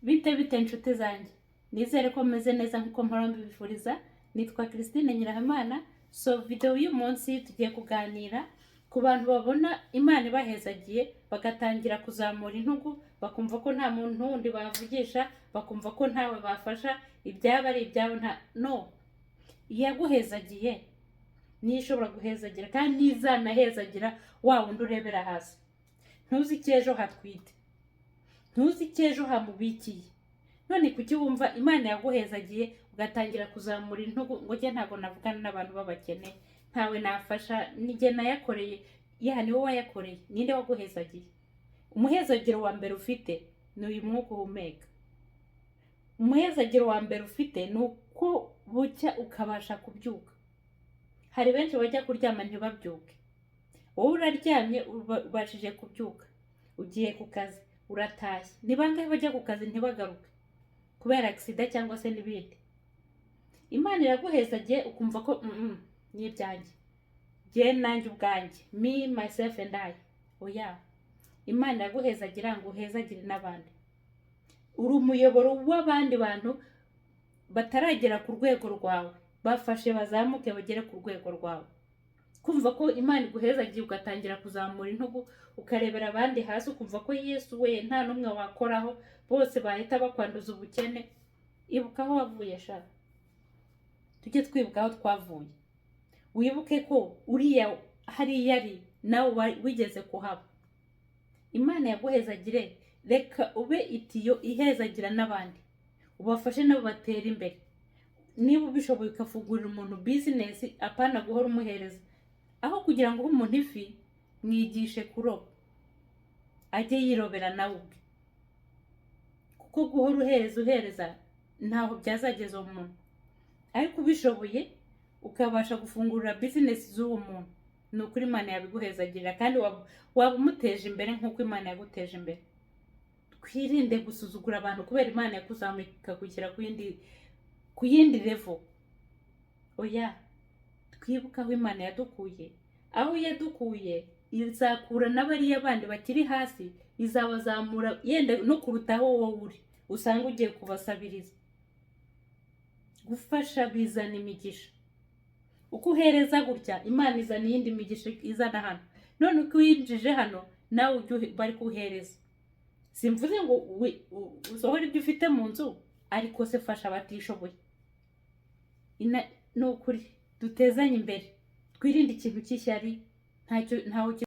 Bite inshuti zanjye, nizere ko meze neza nkuko mpora mbibifuriza. Nitwa Christine Nyirahamana. So video y'uyu munsi tugiye kuganira ku bantu babona Imana ibahezagiye bagatangira kuzamura intugu, bakumva ko nta muntu wundi bavugisha, bakumva ko ntawe bafasha, ibyaba ari ibyabo no. Iyaguhezagiye niyo ishobora guhezagira kandi nizanahezagira wa wundi urebera hasi. Ntuzi icyejo hatwite, ntuzi icyejo hamubikiye. None kuki wumva Imana yaguhezagiye ugatangira kuzamura intugu ngo njye ntabwo navugana n'abantu b'abakene, ntawe nafasha, nijye nayakoreye? Ni wowe wayakoreye. Ninde waguhezagiye? Umuhezagiro wa mbere ufite ni uyu mwuka uhumeka. Umuhezagiro wa mbere ufite ni uko bucya ukabasha kubyuka. Hari benshi bajya kuryama ntibabyuke. Wowe uraryamye ubashije kubyuka, ugiye ku kazi, uratashye. Ni bangahe bajya ku kazi ntibagaruke kubera accident cyangwa se n'ibindi? Imana iraguhezagiye ukumva ko ni ibyanjye, jye nanjye ubwanjye, me myself and I. Oya, Imana iraguhezagira ngo uhezagire n'abandi. Uri umuyoboro w'abandi bantu bataragera ku rwego rwawe, bafashe bazamuke bagere ku rwego rwawe. Kumva ko Imana iguhezagiye ugatangira kuzamura intugu, ukarebera abandi hasi, ukumva ko Yesu we nta n'umwe wakoraho, bose bahita bakwanduza ubukene. Ibuka aho wavuye sha. Tujye twibuka aho twavuye. Wibuke ko uriya hariya ari nawe wigeze kuhaba. Imana yaguhezagire, reka ube itiyo ihezagira n'abandi, ubafashe nabo batera imbere. Niba ubishoboye ukafungurira umuntu business, apana guhora umuhereza. Aho kugira ngo umuntu ifi, mwigishe kuroba, ajye yirobera nawe ubwe. Kuko guhora uhereza ntaho byazageza umuntu. Ariko ubishoboye ukabasha gufungurira business z'uwo muntu, ni ukuri Imana yabiguhezagirira kandi waba umuteje imbere nk'uko Imana yaguteje imbere. Twirinde gusuzugura abantu kubera Imana yakuzamuye ikagushyira ku yindi level. Oya, twibuka aho Imana yadukuye. Aho yadukuye izakura n'abariya bandi bakiri hasi, izabazamura yenda no kurutaho wowe uri. Usanga ugiye kubasabiriza. Gufasha bizana imigisha. Uko uhereza gutya, Imana izana iyindi migisha izana hano. None uko uyinjije hano, nawe bari kuhereza. Simvuze ngo usohore ibyo ufite mu nzu, ariko se fasha abatishoboye. Ni ukuri dutezanye imbere, twirinde ikintu cy'ishyari, ntawe